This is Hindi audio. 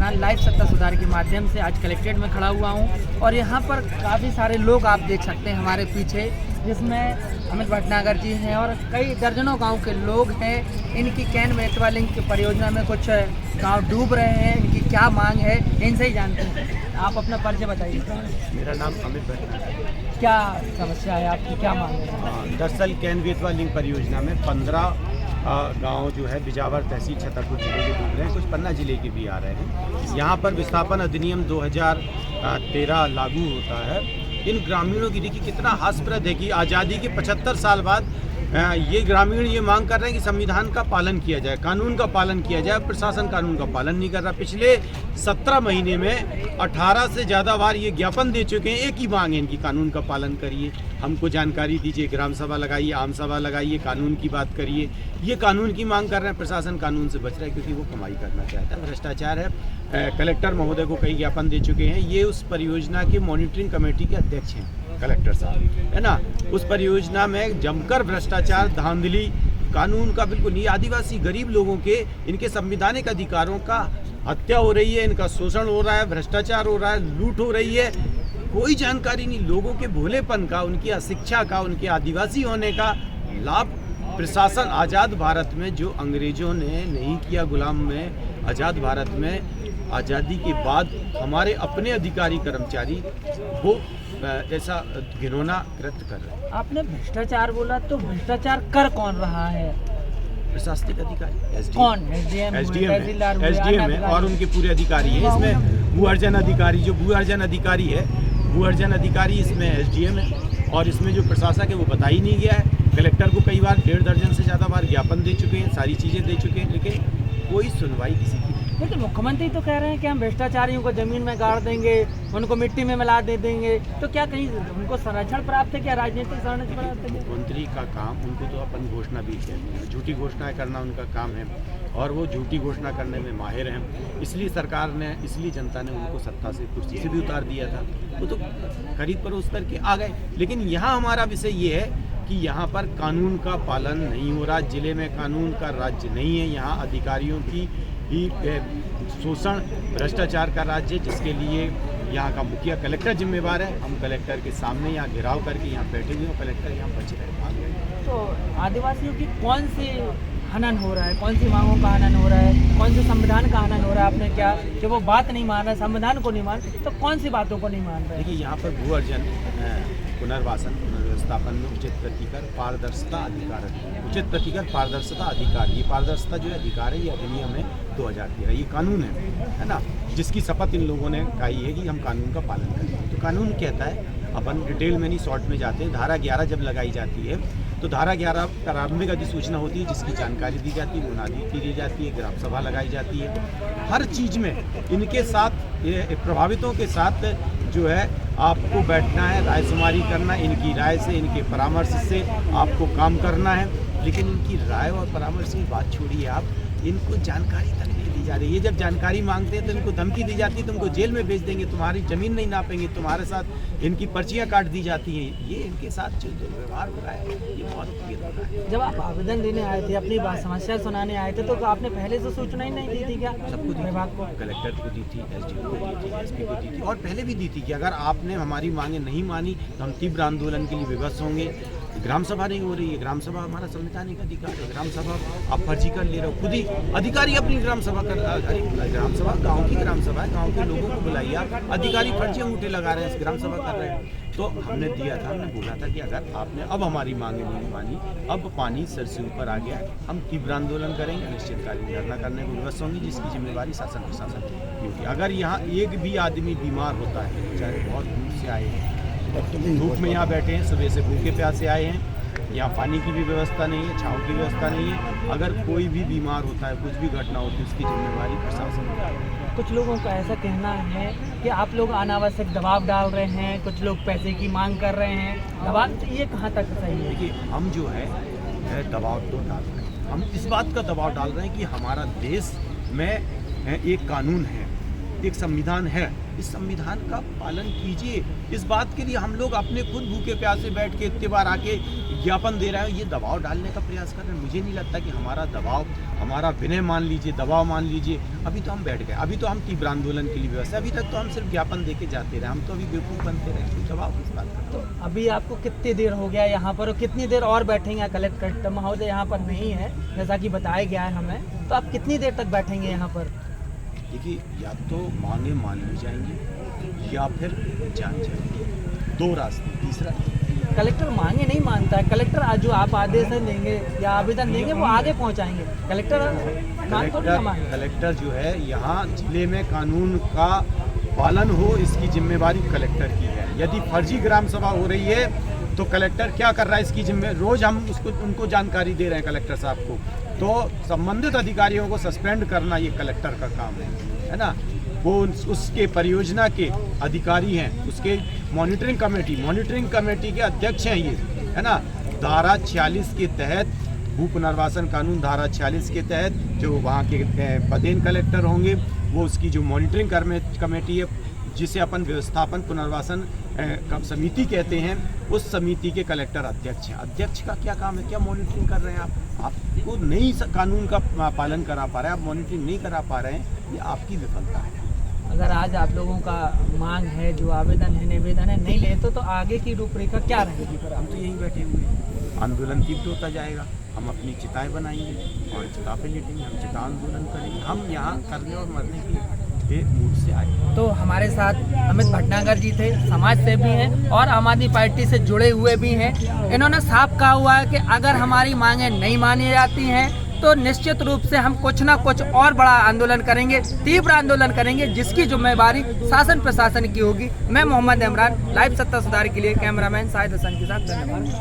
चैनल लाइव सत्ता सुधार के माध्यम से आज कलेक्ट्रेट में खड़ा हुआ हूं और यहां पर काफ़ी सारे लोग आप देख सकते हैं हमारे पीछे, जिसमें अमित भटनागर जी हैं और कई दर्जनों गांव के लोग हैं। इनकी कैन बेतवा लिंक की परियोजना में कुछ गांव डूब रहे हैं, इनकी क्या मांग है इनसे ही जानते हैं। आप अपना परिचय बताइए। मेरा नाम अमित भटनागर है। क्या समस्या है आपकी, क्या मांग है? दरअसल कैन बेतवा लिंक परियोजना में 15 गांव जो है बिजावर तहसील छतरपुर जिले के डूब रहे हैं, कुछ पन्ना जिले के भी आ रहे हैं। यहाँ पर विस्थापन अधिनियम 2013 लागू होता है। इन ग्रामीणों की देखिए कितना हास्यप्रद है कि आज़ादी के 75 साल बाद ये ग्रामीण ये मांग कर रहे हैं कि संविधान का पालन किया जाए, कानून का पालन किया जाए। प्रशासन कानून का पालन नहीं कर रहा। पिछले 17 महीने में 18 से ज़्यादा बार ये ज्ञापन दे चुके हैं। एक ही मांग है इनकी, कानून का पालन करिए, हमको जानकारी दीजिए, ग्राम सभा लगाइए, आम सभा लगाइए, कानून की बात करिए। ये कानून की मांग कर रहे हैं। प्रशासन कानून से बच रहा है क्योंकि वो कमाई करना चाहता है, भ्रष्टाचार है। कलेक्टर महोदय को कई ज्ञापन दे चुके हैं। ये उस परियोजना के मॉनिटरिंग कमेटी के अध्यक्ष हैं कलेक्टर साहब, है ना। उस परियोजना में जमकर भ्रष्टाचार, धांधली, कानून का बिल्कुल नहीं। आदिवासी गरीब लोगों के इनके संवैधानिक अधिकारों का हत्या हो रही है, इनका शोषण हो रहा है, भ्रष्टाचार हो रहा है, लूट हो रही है। कोई जानकारी नहीं। लोगों के भोलेपन का, उनकी अशिक्षा का, उनके आदिवासी होने का लाभ प्रशासन आज़ाद भारत में जो अंग्रेजों ने नहीं किया, गुलाम में आज़ाद भारत में आज़ादी के बाद हमारे अपने अधिकारी कर्मचारी वो ऐसा घिनौना कृत्य कर रहे हैं। आपने भ्रष्टाचार बोला तो भ्रष्टाचार कर कौन रहा है? प्रशासनिक अधिकारी कौन? एसडीएम है और उनके पूरे अधिकारी हैं। इसमें भू अर्जन अधिकारी, जो भू अर्जन अधिकारी है, भू अर्जन अधिकारी इसमें एसडीएम है। और इसमें जो प्रशासक है वो बता ही नहीं गया है। कलेक्टर को कई बार 1.5 दर्जन से ज़्यादा बार ज्ञापन दे चुके हैं, सारी चीज़ें दे चुके हैं, लेकिन कोई सुनवाई किसी की। लेकिन मुख्यमंत्री तो कह रहे हैं कि हम भ्रष्टाचारियों को जमीन में गाड़ देंगे, उनको मिट्टी में मिला दे देंगे। तो क्या कहीं उनको संरक्षण प्राप्त है, क्या राजनीतिक संरक्षण प्राप्त है? मुख्यमंत्री का काम, उनको तो अपन घोषणा भी कहते हैं, झूठी घोषणाएं करना उनका काम है और वो झूठी घोषणा करने में माहिर हैं। इसलिए सरकार ने, इसलिए जनता ने उनको सत्ता से, कुर्सी से भी उतार दिया था। वो तो करीब परोस करके आ गए। लेकिन यहाँ हमारा विषय ये है कि यहाँ पर कानून का पालन नहीं हो रहा। जिले में कानून का राज्य नहीं है। यहाँ अधिकारियों की ही शोषण, भ्रष्टाचार का राज्य, जिसके लिए यहाँ का मुखिया कलेक्टर जिम्मेवार है। हम कलेक्टर के सामने यहाँ घेराव करके यहाँ बैठे हुए हैं, कलेक्टर यहाँ बच रहे हैं। तो आदिवासियों की कौन सी हनन हो रहा है, कौन सी मांगों का हनन हो रहा है, कौन से संविधान का हनन हो रहा है? आपने क्या कि वो बात नहीं मान रहा, संविधान को नहीं मान, तो कौन सी बातों को नहीं मान रहा है? देखिए, यहाँ पर भू अर्जन, पुनर्वासन, पुनर्व्यवस्थापन में उचित प्रतिकर, पारदर्शिता अधिकार, उचित प्रतिकर, पारदर्शिता अधिकार। ये पारदर्शिता जो है अधिकार है, ये अधिनियम है 2013, ये कानून है ना, जिसकी शपथ इन लोगों ने कही है कि हम कानून का पालन करें। तो कानून कहता है, अपन डिटेल में नहीं, शॉर्ट में जाते हैं। धारा 11 जब लगाई जाती है तो धारा 11 प्रारंभिक अधिसूचना होती है, जिसकी जानकारी दी जाती है, मुनादी दी जाती है, ग्राम सभा लगाई जाती है। हर चीज़ में इनके साथ, प्रभावितों के साथ जो है आपको बैठना है, रायशुमारी करना, इनकी राय से, इनके परामर्श से आपको काम करना है। लेकिन इनकी राय और परामर्श की बात छोड़िए, आप इनको जानकारी तक नहीं दी जा रही है। जब जानकारी मांगते हैं तो इनको धमकी दी जाती है, तुमको जेल में भेज देंगे, तुम्हारी ज़मीन नहीं नापेंगे, तुम्हारे साथ इनकी पर्चियां काट दी जाती हैं। ये इनके साथ जो व्यवहार हो रहा है, ये बहुत गलत हो रहा है। जब आप आवेदन देने आए थे, अपनी बात समस्या सुनाने आए थे, तो आपने पहले से सूचना ही नहीं दी थी क्या? सबको विभाग को, कलेक्टर को दी थी, एसडीओ को दी थी, एसपी को दी थी और पहले भी दी थी कि अगर आपने हमारी मांगें नहीं मानी तो हम तीव्र आंदोलन के लिए विवश होंगे। ग्राम सभा नहीं हो रही है, ग्राम सभा हमारा संवैधानिक अधिकार है। ग्राम सभा आप फर्जी कर ले रहे हो, खुद ही अधिकारी अपनी ग्राम सभा कर, अरे ग्राम सभा गांव की ग्राम सभा है, गांव के लोगों को बुलाइए। आप अधिकारी फर्जी अंगूठे लगा रहे हैं, ग्राम सभा कर रहे हैं। तो हमने दिया था, हमने बोला था कि अगर आपने अब हमारी मांगे नहीं मानी, अब पानी सर से ऊपर आ गया, हम तीव्र आंदोलन करेंगे, अनिश्चितकालीन धरना करने को विवश होंगे, जिसकी जिम्मेवारी शासन प्रशासन क्योंकि अगर यहाँ एक भी आदमी बीमार होता है, चाहे बहुत दूर से आए हैं, धूप में यहाँ बैठे हैं, सुबह से भूखे प्यासे आए हैं, यहाँ पानी की भी व्यवस्था नहीं है, छाँव की व्यवस्था नहीं है, अगर कोई भी बीमार होता है, कुछ भी घटना होती है, उसकी जिम्मेवारी प्रशासन की। कुछ लोगों का ऐसा कहना है कि आप लोग अनावश्यक दबाव डाल रहे हैं, कुछ लोग पैसे की मांग कर रहे हैं। दबाव ये कहाँ तक सही है? देखिए, हम जो है दबाव तो डाल रहे हैं, हम इस बात का दबाव डाल रहे हैं कि हमारा देश में एक कानून है, एक संविधान है, इस संविधान का पालन कीजिए। इस बात के लिए हम लोग अपने खुद भूखे प्यासे बैठ के इतने बार आके विज्ञापन दे रहा है, ये दबाव डालने का प्रयास कर रहे हैं। मुझे नहीं लगता कि हमारा दबाव, हमारा विनय मान लीजिए, दबाव मान लीजिए, अभी तो हम बैठ गए, अभी तो हम तीव्र आंदोलन के लिए व्यवस्था, अभी तक तो हम सिर्फ ज्ञापन दे के जाते रहे, हम तो अभी बेवकूफ़ बनते रहे, कोई दबाव किस बात का। तो अभी आपको कितनी देर हो गया यहाँ पर और कितनी देर और बैठेंगे? कलेक्टर महोदय यहाँ पर नहीं है जैसा कि बताया गया है हमें, तो आप कितनी देर तक बैठेंगे यहाँ पर? देखिए, या तो मांगे मान ली जाएंगी या फिर जान जाएंगी, दो रास्ते, तीसरा कलेक्टर मांगे नहीं मानता है। कलेक्टर आज जो आप आदेश देंगे या आवेदन देंगे वो आगे पहुंचाएंगे। कलेक्टर जो है यहाँ जिले में कानून का पालन हो, इसकी जिम्मेवारी कलेक्टर की है। यदि फर्जी ग्राम सभा हो रही है तो कलेक्टर क्या कर रहा है, इसकी जिम्मेदारी रोज हम उनको जानकारी दे रहे हैं कलेक्टर साहब को। तो संबंधित अधिकारियों को सस्पेंड करना ये कलेक्टर का काम है ना। वो उसके परियोजना के अधिकारी हैं, उसके मॉनिटरिंग कमेटी के अध्यक्ष हैं ये, है ना। धारा 46 के तहत, भू पुनर्वासन कानून धारा 46 के तहत जो वहाँ के पदेन कलेक्टर होंगे, वो उसकी जो मॉनिटरिंग कमेटी है, जिसे अपन व्यवस्थापन पुनर्वासन समिति कहते हैं, उस समिति के कलेक्टर अध्यक्ष हैं। अध्यक्ष का क्या काम है, क्या मॉनिटरिंग कर रहे हैं आपको नहीं कानून का पालन करा पा रहे हैं, आप मॉनिटरिंग नहीं करा पा रहे हैं, ये आपकी विफलता है। अगर आज आप लोगों का मांग है, जो आवेदन है, निवेदन है, नहीं लेते तो आगे की रूपरेखा क्या रहेगी? फिर हम तो यहीं बैठे हुए हैं, आंदोलन तीव्र होता जाएगा, हम अपनी चिताएं बनाएंगे और चिता पे लेटेंगे, हम चिता आंदोलन करेंगे। हम यहाँ करने और मरने के मूड से आए। तो हमारे साथ अमित भटनागर जी थे, समाज सेवी हैं और आम आदमी पार्टी से जुड़े हुए भी हैं। इन्होंने साफ कहा हुआ है कि अगर हमारी मांगें नहीं मानी जाती हैं तो निश्चित रूप से हम कुछ ना कुछ और बड़ा आंदोलन करेंगे, तीव्र आंदोलन करेंगे, जिसकी जिम्मेवारी शासन प्रशासन की होगी। मैं मोहम्मद इमरान, लाइव सत्ता सुधार के लिए कैमरामैन शाहिद हसन के साथ, धन्यवाद।